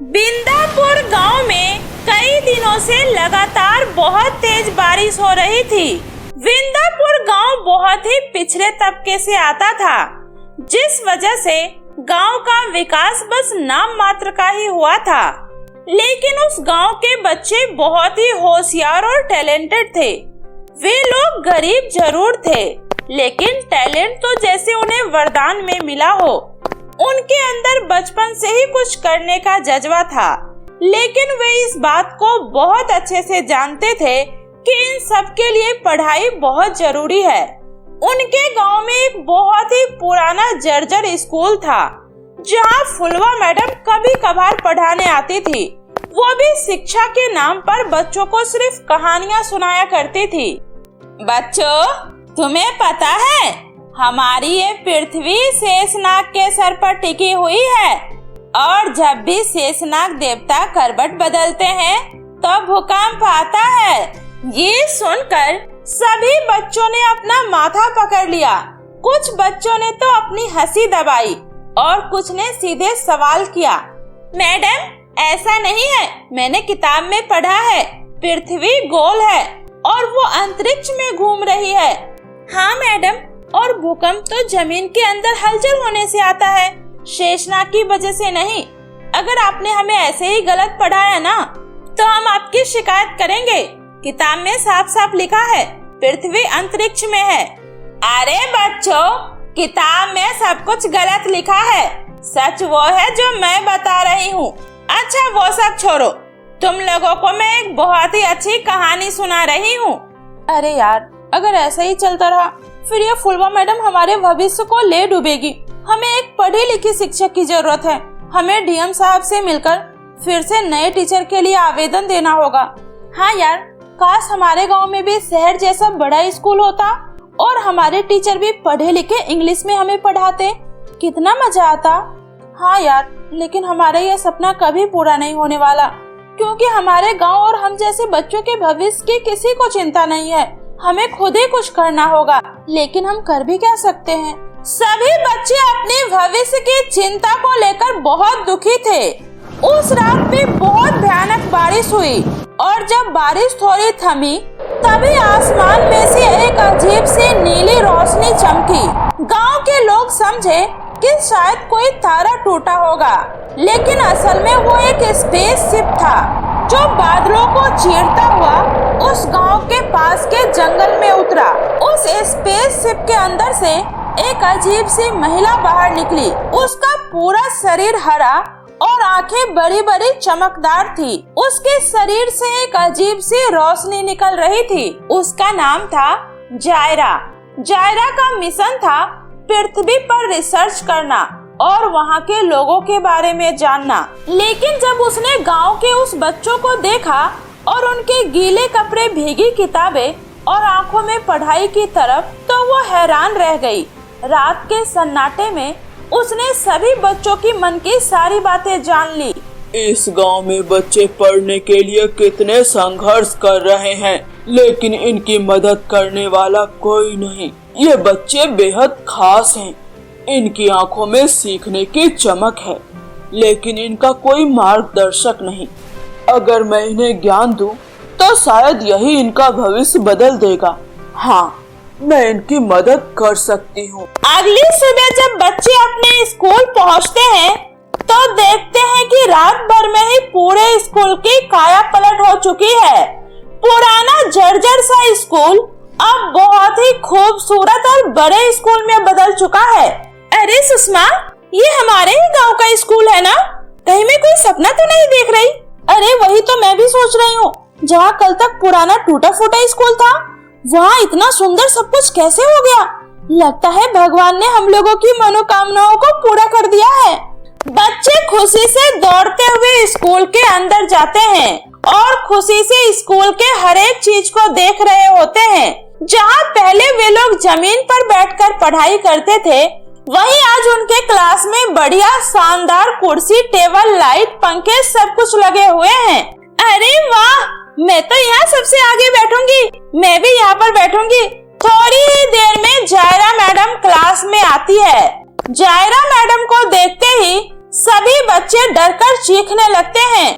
बिंदापुर गांव में कई दिनों से लगातार बहुत तेज बारिश हो रही थी। बिंदापुर गांव बहुत ही पिछड़े तबके से आता था, जिस वजह से गांव का विकास बस नाम मात्र का ही हुआ था। लेकिन उस गांव के बच्चे बहुत ही होशियार और टैलेंटेड थे। वे लोग गरीब जरूर थे, लेकिन टैलेंट तो जैसे उन्हें वरदान में मिला हो। उनके अंदर बचपन से ही कुछ करने का जज्बा था, लेकिन वे इस बात को बहुत अच्छे से जानते थे कि इन सब के लिए पढ़ाई बहुत जरूरी है। उनके गांव में एक बहुत ही पुराना जर्जर स्कूल था, जहां फुलवा मैडम कभी कभार पढ़ाने आती थी। वो भी शिक्षा के नाम पर बच्चों को सिर्फ कहानियां सुनाया करती थी। बच्चों, तुम्हें पता है हमारी ये पृथ्वी शेषनाग के सर पर टिकी हुई है, और जब भी शेषनाग देवता करवट बदलते हैं तो भूकंप आता है। ये सुनकर सभी बच्चों ने अपना माथा पकड़ लिया। कुछ बच्चों ने तो अपनी हंसी दबाई और कुछ ने सीधे सवाल किया, मैडम ऐसा नहीं है, मैंने किताब में पढ़ा है पृथ्वी गोल है और वो अंतरिक्ष में घूम रही है। हाँ मैडम, और भूकंप तो जमीन के अंदर हलचल होने से आता है, शेषनाग की वजह से नहीं। अगर आपने हमें ऐसे ही गलत पढ़ाया ना, तो हम आपकी शिकायत करेंगे। किताब में साफ साफ लिखा है पृथ्वी अंतरिक्ष में है। अरे बच्चों, किताब में सब कुछ गलत लिखा है, सच वो है जो मैं बता रही हूँ। अच्छा वो सब छोड़ो, तुम लोगों को मैं एक बहुत ही अच्छी कहानी सुना रही हूँ। अरे यार, अगर ऐसा ही चलता रहा फिर ये फुलवा मैडम हमारे भविष्य को ले डूबेगी। हमें एक पढ़ी लिखी शिक्षक की जरूरत है। हमें डीएम साहब से मिलकर फिर से नए टीचर के लिए आवेदन देना होगा। हाँ यार, काश हमारे गांव में भी शहर जैसा बड़ा स्कूल होता और हमारे टीचर भी पढ़े लिखे इंग्लिश में हमें पढ़ाते, कितना मजा आता। हाँ यार, लेकिन हमारा यह सपना कभी पूरा नहीं होने वाला, क्योंकि हमारे गांव और हम जैसे बच्चों के भविष्य की किसी को चिंता नहीं है। हमें खुद ही कुछ करना होगा, लेकिन हम कर भी क्या सकते हैं। सभी बच्चे अपने भविष्य की चिंता को लेकर बहुत दुखी थे। उस रात भी बहुत भयानक बारिश हुई, और जब बारिश थोड़ी थमी तभी आसमान में से एक अजीब सी नीली रोशनी चमकी। गांव के लोग समझे कि शायद कोई तारा टूटा होगा, लेकिन असल में वो एक स्पेसशिप था जो बादलों को चीरता हुआ उस गांव के पास के जंगल में उतरा। उस स्पेसशिप के अंदर से एक अजीब सी महिला बाहर निकली। उसका पूरा शरीर हरा और आंखें बड़ी बड़ी चमकदार थी। उसके शरीर से एक अजीब सी रोशनी निकल रही थी। उसका नाम था जायरा। जायरा का मिशन था पृथ्वी पर रिसर्च करना और वहाँ के लोगों के बारे में जानना। लेकिन जब उसने गांव के उस बच्चों को देखा और उनके गीले कपड़े, भीगी किताबें और आंखों में पढ़ाई की तरफ, तो वो हैरान रह गई। रात के सन्नाटे में उसने सभी बच्चों की मन की सारी बातें जान ली। इस गांव में बच्चे पढ़ने के लिए कितने संघर्ष कर रहे हैं, लेकिन इनकी मदद करने वाला कोई नहीं। ये बच्चे बेहद खास हैं। इनकी आंखों में सीखने की चमक है, लेकिन इनका कोई मार्गदर्शक नहीं। अगर मैं इन्हें ज्ञान दूं, तो शायद यही इनका भविष्य बदल देगा। हाँ, मैं इनकी मदद कर सकती हूँ। अगली सुबह जब बच्चे अपने स्कूल पहुँचते हैं, तो देखते हैं कि रात भर में ही पूरे स्कूल की काया पलट हो चुकी है। पुराना जर्जर सा स्कूल अब बहुत ही खूबसूरत और बड़े स्कूल में बदल चुका है। अरे सुषमा, ये हमारे ही गांव का स्कूल है ना? कहीं मैं कोई सपना तो नहीं देख रही? अरे वही तो मैं भी सोच रही हूँ। जहाँ कल तक पुराना टूटा फूटा स्कूल था, वहाँ इतना सुंदर सब कुछ कैसे हो गया? लगता है भगवान ने हम लोगों की मनोकामनाओं को पूरा कर दिया है। बच्चे खुशी से दौड़ते हुए स्कूल के अंदर जाते हैं और खुशी से स्कूल के हर एक चीज को देख रहे होते हैं। जहाँ पहले वे लोग जमीन पर बैठकर पढ़ाई करते थे, वहीं आज उनके क्लास में बढ़िया शानदार कुर्सी, टेबल, लाइट, पंखे सब कुछ लगे हुए हैं। अरे वाह, मैं तो यहाँ सबसे आगे बैठूंगी। मैं भी यहाँ पर बैठूंगी। थोड़ी ही देर में जायरा मैडम क्लास में आती है। जायरा मैडम को देखते ही सभी बच्चे डरकर चीखने लगते हैं।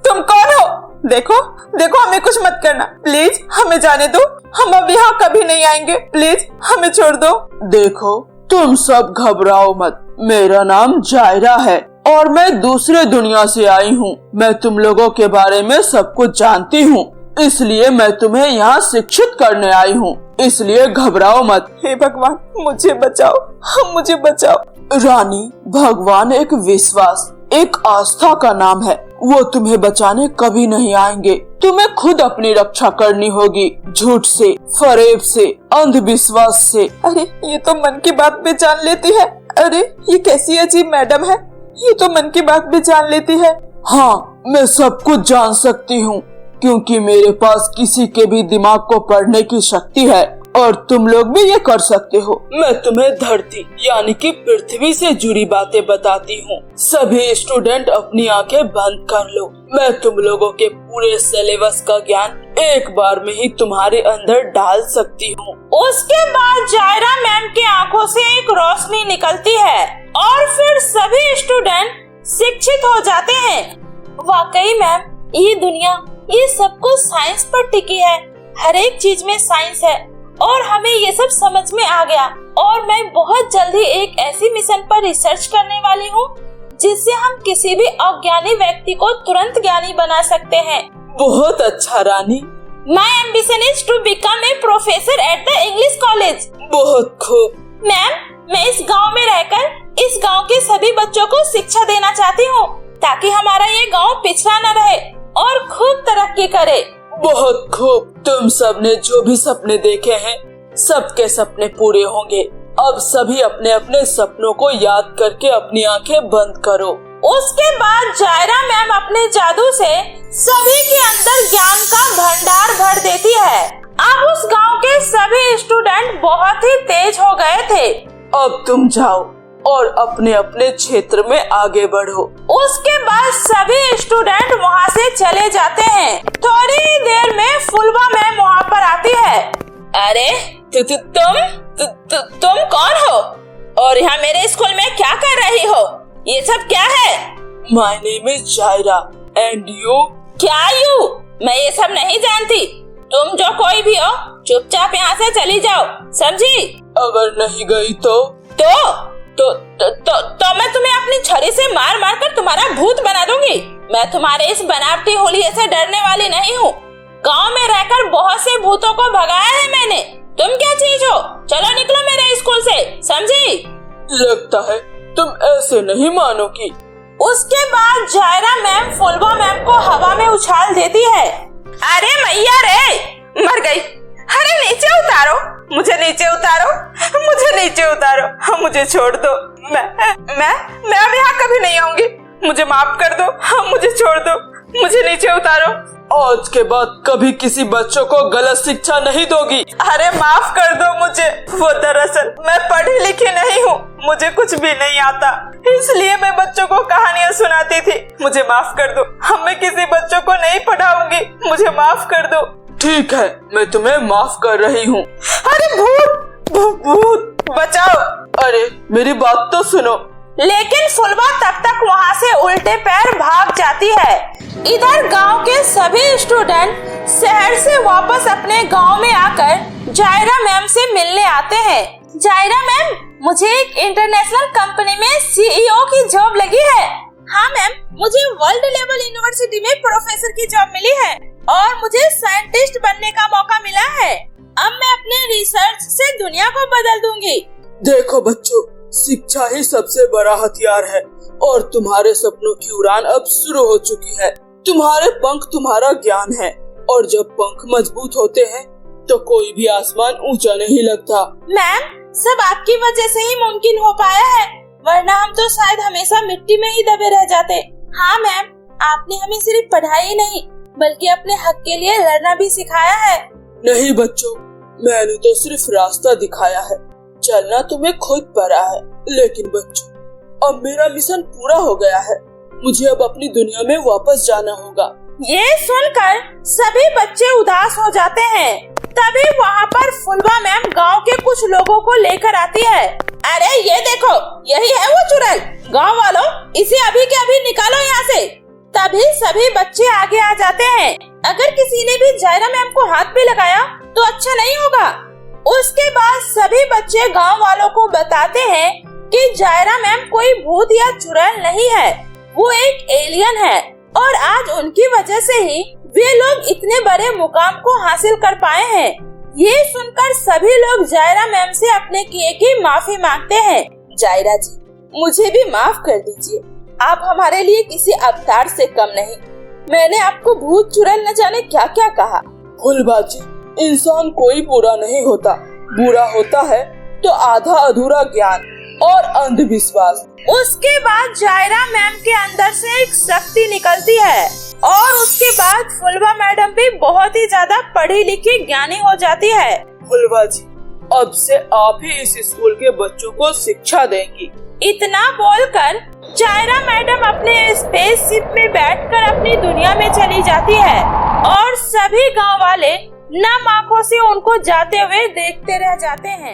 तुम कौन हो? देखो हमें कुछ मत करना, प्लीज हमें जाने दो, हम अब यहाँ कभी नहीं आएंगे, प्लीज हमें छोड़ दो। देखो तुम सब घबराओ मत, मेरा नाम जायरा है और मैं दूसरे दुनिया से आई हूँ। मैं तुम लोगों के बारे में सब कुछ जानती हूँ, इसलिए मैं तुम्हें यहाँ शिक्षित करने आई हूँ, इसलिए घबराओ मत। हे भगवान मुझे बचाओ। रानी, भगवान एक विश्वास, एक आस्था का नाम है, वो तुम्हें बचाने कभी नहीं आएंगे। तुम्हें खुद अपनी रक्षा करनी होगी, झूठ से, फरेब से, अंधविश्वास से। अरे ये तो मन की बात भी जान लेती है। अरे ये कैसी अजीब मैडम है, ये तो मन की बात भी जान लेती है। हाँ, मैं सब कुछ जान सकती हूँ क्योंकि मेरे पास किसी के भी दिमाग को पढ़ने की शक्ति है और तुम लोग भी ये कर सकते हो। मैं तुम्हें धरती यानी कि पृथ्वी से जुड़ी बातें बताती हूँ। सभी स्टूडेंट अपनी आंखें बंद कर लो। मैं तुम लोगों के पूरे सिलेबस का ज्ञान एक बार में ही तुम्हारे अंदर डाल सकती हूँ। उसके बाद जायरा मैम की आंखों से एक रोशनी निकलती है और फिर सभी स्टूडेंट शिक्षित हो जाते हैं। वाकई मैम, ये दुनिया, ये सब कुछ साइंस पर टिकी है। हर एक चीज में साइंस है और हमें ये सब समझ में आ गया और मैं बहुत जल्दी एक ऐसी मिशन पर रिसर्च करने वाली हूँ जिससे हम किसी भी अज्ञानी व्यक्ति को तुरंत ज्ञानी बना सकते हैं। बहुत अच्छा रानी। My ambition is to become a professor at the English college. बहुत खूब। मैम, मैं इस गांव में रहकर इस गांव के सभी बच्चों को शिक्षा देना चाहती हूँ ताकि हमारा ये गांव पिछड़ा न रहे और खूब तरक्की करे। बहुत खूब। तुम सबने जो भी सपने देखे हैं, सबके सपने पूरे होंगे। अब सभी अपने अपने सपनों को याद करके अपनी आंखें बंद करो। उसके बाद जायरा मैम अपने जादू से सभी के अंदर ज्ञान का भंडार भर देती है। अब उस गांव के सभी स्टूडेंट बहुत ही तेज हो गए थे। अब तुम जाओ और अपने अपने क्षेत्र में आगे बढ़ो। उसके बाद सभी स्टूडेंट वहाँ से चले जाते हैं। थोड़ी ही देर में फुलवा मैम वहाँ पर आती है। अरे तुम कौन हो और यहाँ मेरे स्कूल में क्या कर रही हो? ये सब क्या है? My name is Zaira and you? क्या यू? मैं ये सब नहीं जानती। तुम जो कोई भी हो, चुपचाप यहाँ से चली जाओ, समझी? अगर नहीं गई तो मैं तुम्हें अपनी छड़ी से मार मार कर तुम्हारा भूत बना दूंगी। मैं तुम्हारे इस बनावटी होलिये से डरने वाली नहीं हूँ। गांव में रहकर बहुत से भूतों को भगाया है मैंने। तुम क्या चीज हो? चलो निकलो मेरे स्कूल से, समझी? लगता है तुम ऐसे नहीं मानोगी। उसके बाद जायरा मैम फुलवा मैम को हवा में उछाल देती है। अरे मैया रे, मर गई। अरे नीचे उतारो, मुझे नीचे उतारो, मुझे छोड़ दो। मैं अब यहाँ कभी नहीं आऊंगी, मुझे माफ कर दो, मुझे छोड़ दो, मुझे नीचे उतारो। आज के बाद कभी किसी बच्चों को गलत शिक्षा नहीं दोगी। अरे माफ कर दो मुझे। वो दरअसल मैं पढ़ी लिखी नहीं हूँ, मुझे कुछ भी नहीं आता, इसलिए मैं बच्चों को कहानियाँ सुनाती थी। मुझे माफ कर दो, मैं किसी बच्चों को नहीं पढ़ाऊंगी, मुझे माफ कर दो। ठीक है, मैं तुम्हें माफ कर रही हूँ। अरे भूत बचाओ। अरे मेरी बात तो सुनो। लेकिन फुलवा तब तक वहाँ से उल्टे पैर भाग जाती है। इधर गांव के सभी स्टूडेंट शहर से वापस अपने गांव में आकर जायरा मैम से मिलने आते हैं। जायरा मैम, मुझे एक इंटरनेशनल कंपनी में CEO की जॉब लगी है। हाँ मैम, मुझे वर्ल्ड लेवल यूनिवर्सिटी में प्रोफेसर की जॉब मिली है और मुझे साइंटिस्ट बनने का मौका मिला है। अब मैं अपने रिसर्च से दुनिया को बदल दूंगी। देखो बच्चों, शिक्षा ही सबसे बड़ा हथियार है और तुम्हारे सपनों की उड़ान अब शुरू हो चुकी है। तुम्हारे पंख तुम्हारा ज्ञान है और जब पंख मजबूत होते हैं तो कोई भी आसमान ऊंचा नहीं लगता। मैम, सब आपकी वजह से ही मुमकिन हो पाया है, वरना हम तो शायद हमेशा मिट्टी में ही दबे रह जाते। हाँ मैम, आपने हमें सिर्फ पढ़ाई ही नहीं बल्कि अपने हक के लिए लड़ना भी सिखाया है। नहीं बच्चों, मैंने तो सिर्फ रास्ता दिखाया है, चलना तुम्हें खुद पड़ा है। लेकिन बच्चों, अब मेरा मिशन पूरा हो गया है, मुझे अब अपनी दुनिया में वापस जाना होगा। ये सुनकर सभी बच्चे उदास हो जाते हैं। तभी वहाँ पर फुलवा मैम गांव के कुछ लोगों को लेकर आती है। अरे ये देखो, यही है वो चुड़ैल। गांव वालों, इसे अभी के अभी निकालो यहाँ से। तभी सभी बच्चे आगे आ जाते हैं। अगर किसी ने भी जायरा मैम को हाथ पे लगाया तो अच्छा नहीं होगा। उसके बाद सभी बच्चे गांव वालों को बताते हैं कि जायरा मैम कोई भूत या चुड़ैल नहीं है, वो एक एलियन है और आज उनकी वजह से ही वे लोग इतने बड़े मुकाम को हासिल कर पाए हैं। ये सुनकर सभी लोग जायरा मैम से अपने किए की माफी मांगते हैं। जायरा जी, मुझे भी माफ कर दीजिए, आप हमारे लिए किसी अवतार से कम नहीं। मैंने आपको भूत चुड़ैल न जाने क्या क्या कहा। फुलवा जी, इंसान कोई बुरा नहीं होता, बुरा होता है तो आधा अधूरा ज्ञान और अंधविश्वास। उसके बाद जायरा मैम के अंदर से एक शक्ति निकलती है और उसके बाद फुलवा मैडम भी बहुत ही ज्यादा पढ़ी लिखी ज्ञानी हो जाती है। फुलवा जी, अब से आप ही इस स्कूल के बच्चों को शिक्षा देंगी। इतना बोलकर जायरा मैडम अपने स्पेसशिप में बैठकर अपनी दुनिया में चली जाती है और सभी गांव वाले नम आंखों से उनको जाते हुए देखते रह जाते हैं।